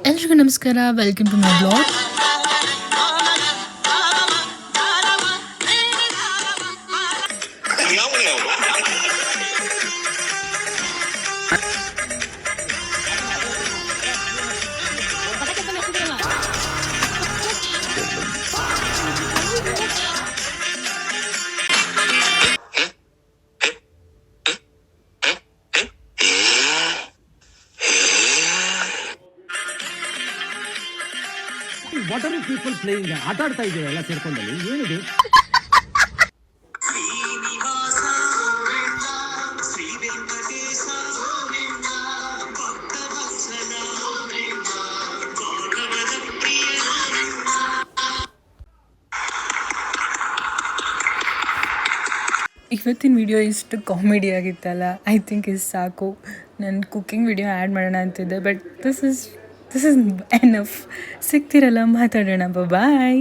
ಎಲ್ರಿಗೂ ನಮಸ್ಕಾರ, welcome to my blog. What are you people playing? ಆಟ ಆಡ್ತಾ ಇದ್ದೀರಾ ಎಲ್ಲ ಸೇರ್ಕೊಂಡಲ್ಲಿ? ಏನಿದು? ಇವತ್ತಿನ ವಿಡಿಯೋ ಇಷ್ಟು ಕಾಮಿಡಿ ಆಗಿತ್ತಲ್ಲ, ಐ ಥಿಂಕ್ ಇದು ಸಾಕು. ನಾನು ಕುಕ್ಕಿಂಗ್ ವಿಡಿಯೋ ಆ್ಯಡ್ ಮಾಡೋಣ ಅಂತಿದ್ದೆ, ಬಟ್ ದಿಸ್ ಇಸ್ ಎನಫ್. ಸಿಗ್ತಿರಲ್ಲ, ಮಾತಾಡೋಣ. ಬಾಯ್.